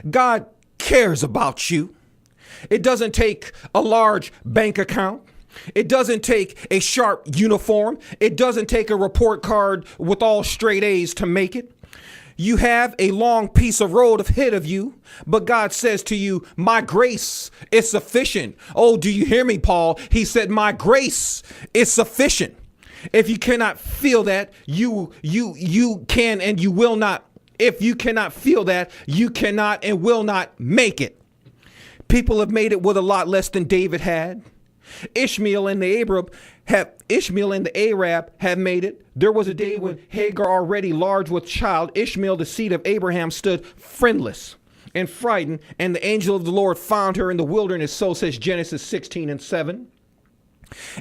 God cares about you. It doesn't take a large bank account. It doesn't take a sharp uniform. It doesn't take a report card with all straight A's to make it. You have a long piece of road ahead of you, but God says to you, my grace is sufficient. Oh, do you hear me, Paul? He said, my grace is sufficient. If you cannot feel that, you can and you will not. If you cannot feel that, you cannot and will not make it. People have made it with a lot less than David had. Ishmael and the Arab have made it. There was a day when Hagar, already large with child, Ishmael, the seed of Abraham, stood friendless and frightened, and the angel of the Lord found her in the wilderness. So says Genesis 16:7.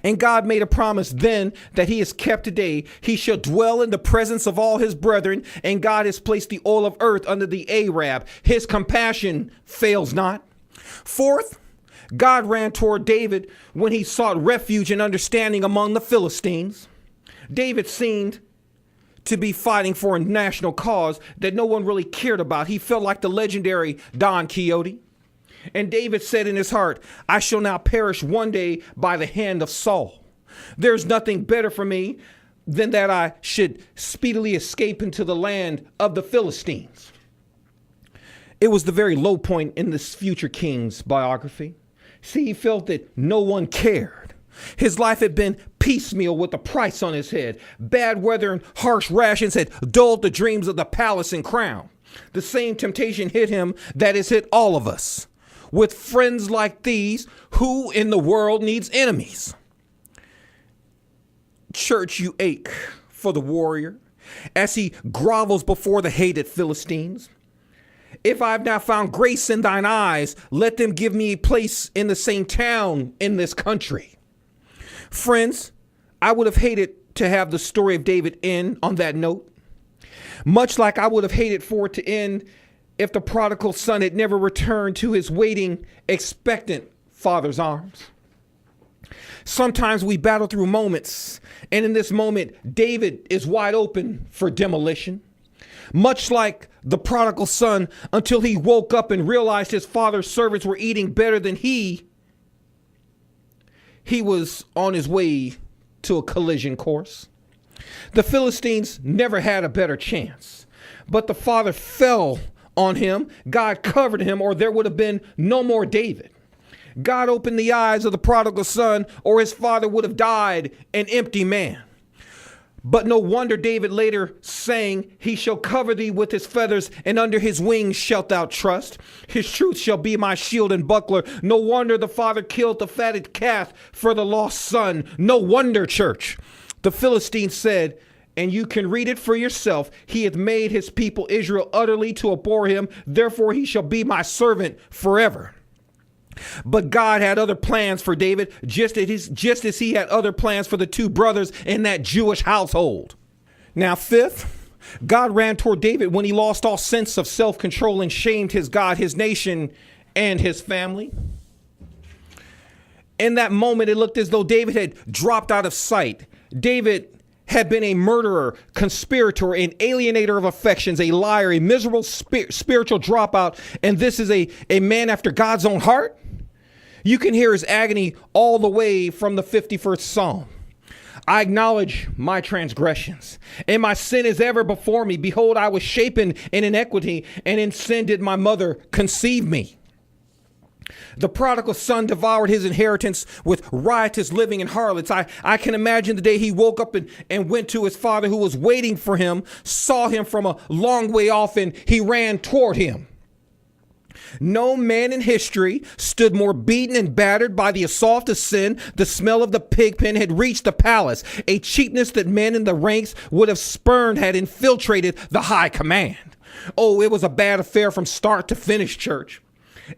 And God made a promise then that he has kept today. He shall dwell in the presence of all his brethren, and God has placed the oil of earth under the Arab. His compassion fails not. Fourth, God ran toward David when he sought refuge and understanding among the Philistines. David seemed to be fighting for a national cause that no one really cared about. He felt like the legendary Don Quixote. And David said in his heart, I shall now perish one day by the hand of Saul. There's nothing better for me than that I should speedily escape into the land of the Philistines. It was the very low point in this future king's biography. See, he felt that no one cared. His life had been piecemeal with a price on his head. Bad weather and harsh rations had dulled the dreams of the palace and crown. The same temptation hit him that has hit all of us. With friends like these, who in the world needs enemies? Church, you ache for the warrior as he grovels before the hated Philistines. If I've now found grace in thine eyes, let them give me a place in the same town in this country. Friends, I would have hated to have the story of David end on that note, much like I would have hated for it to end if the prodigal son had never returned to his waiting, expectant father's arms. Sometimes we battle through moments, and in this moment, David is wide open for demolition. Much like the prodigal son, until he woke up and realized his father's servants were eating better than he was on his way to a collision course. The Philistines never had a better chance, but the father fell on him. God covered him, or there would have been no more David. God opened the eyes of the prodigal son, or his father would have died an empty man. But no wonder David later sang, he shall cover thee with his feathers, and under his wings shalt thou trust. His truth shall be my shield and buckler. No wonder the father killed the fatted calf for the lost son. No wonder, church. The Philistines said, and you can read it for yourself, he hath made his people Israel utterly to abhor him. Therefore he shall be my servant forever. But God had other plans for David, just as he had other plans for the two brothers in that Jewish household. Now, fifth, God ran toward David when he lost all sense of self-control and shamed his God, his nation, and his family. In that moment, it looked as though David had dropped out of sight. David had been a murderer, conspirator, an alienator of affections, a liar, a miserable spiritual dropout. And this is a man after God's own heart. You can hear his agony all the way from the 51st Psalm. I acknowledge my transgressions, and my sin is ever before me. Behold, I was shapen in iniquity, and in sin did my mother conceive me. The prodigal son devoured his inheritance with riotous living and harlots. I can imagine the day he woke up and went to his father who was waiting for him, saw him from a long way off, and he ran toward him. No man in history stood more beaten and battered by the assault of sin. The smell of the pig pen had reached the palace. A cheapness that men in the ranks would have spurned had infiltrated the high command. Oh, it was a bad affair from start to finish, church.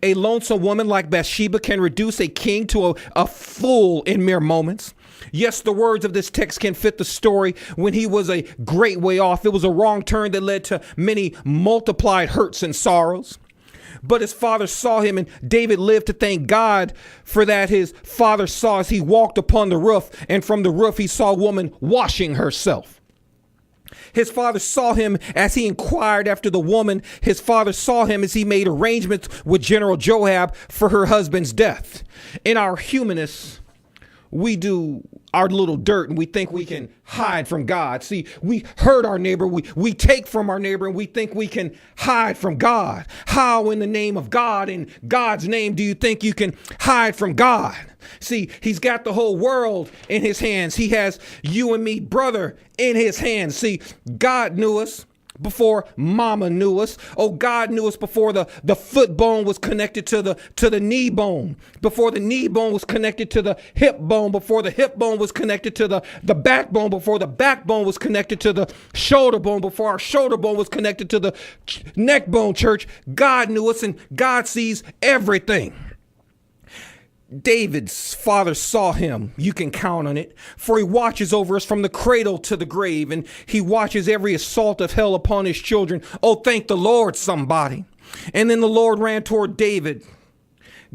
A lonesome woman like Bathsheba can reduce a king to a fool in mere moments. Yes, the words of this text can fit the story when he was a great way off. It was a wrong turn that led to many multiplied hurts and sorrows. But his father saw him, and David lived to thank God for that. His father saw as he walked upon the roof, and from the roof he saw a woman washing herself. His father saw him as he inquired after the woman. His father saw him as he made arrangements with General Joab for her husband's death. In our humanness, we do our little dirt and we think we can hide from God. See, we hurt our neighbor. We take from our neighbor and we think we can hide from God. How in the name of God, in God's name, do you think you can hide from God? See, he's got the whole world in his hands. He has you and me, brother, in his hands. See, God knew us before mama knew us. Oh, God knew us before the foot bone was connected to the knee bone, before the knee bone was connected to the hip bone, before the hip bone was connected to the backbone, before the backbone was connected to the shoulder bone, before our shoulder bone was connected to the neck bone. Church, God knew us and God sees everything. David's father saw him. You can count on it, for he watches over us from the cradle to the grave, and he watches every assault of hell upon his children. Oh, thank the Lord, somebody. And then the Lord ran toward David.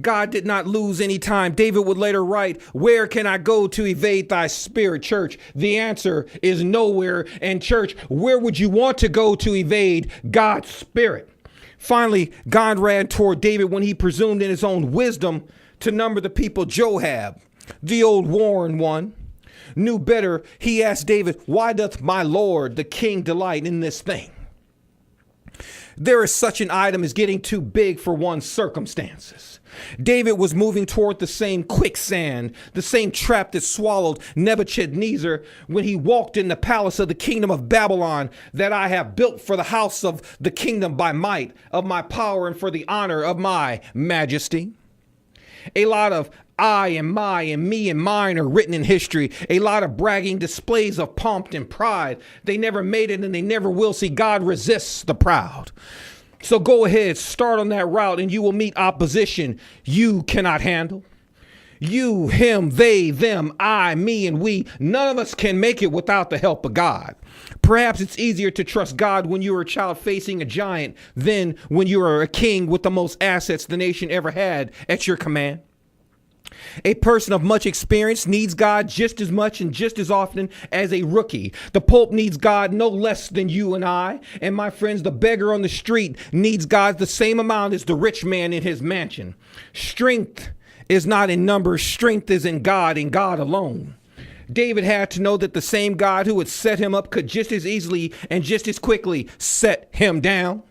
God did not lose any time. David would later write, "Where can I go to evade thy spirit?" Church, the answer is nowhere. And church, where would you want to go to evade God's spirit? Finally, God ran toward David when he presumed in his own wisdom to number the people. Joab, the old worn one, knew better. He asked David, "Why doth my Lord, the king, delight in this thing?" There is such an item as getting too big for one's circumstances. David was moving toward the same quicksand, the same trap that swallowed Nebuchadnezzar when he walked in the palace of the kingdom of Babylon, that I have built for the house of the kingdom by might of my power and for the honor of my majesty. A lot of I and my and me and mine are written in history. A lot of bragging displays of pomp and pride. They never made it and they never will. See, God resists the proud. So go ahead, start on that route and you will meet opposition you cannot handle. You, him, they, them, I, me, and we. None of us can make it without the help of God. Perhaps it's easier to trust God when you are a child facing a giant than when you are a king with the most assets the nation ever had at your command. A person of much experience needs God just as much and just as often as a rookie. The Pope needs God no less than you and I. And my friends, the beggar on the street needs God the same amount as the rich man in his mansion. Strength is not in numbers. Strength is in God and God alone. David had to know that the same God who had set him up could just as easily and just as quickly set him down.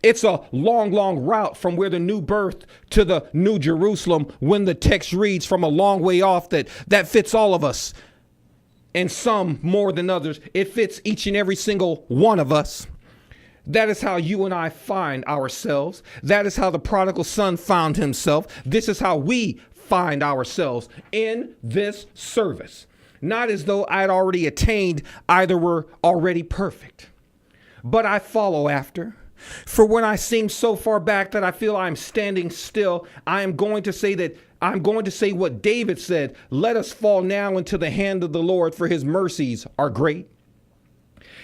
It's a long, long route from where the new birth to the new Jerusalem, when the text reads from a long way off, that fits all of us, and some more than others. It fits each and every single one of us. That is how you and I find ourselves. That is how the prodigal son found himself. This is how we find ourselves in this service. Not as though I'd already attained, either were already perfect, but I follow after. For when I seem so far back that I feel I'm standing still, I'm going to say what David said, "Let us fall now into the hand of the Lord, for his mercies are great."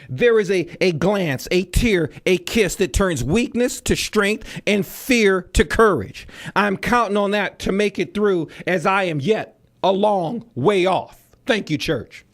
There is a glance, a tear, a kiss that turns weakness to strength and fear to courage. I'm counting on that to make it through, as I am yet a long way off. Thank you, church.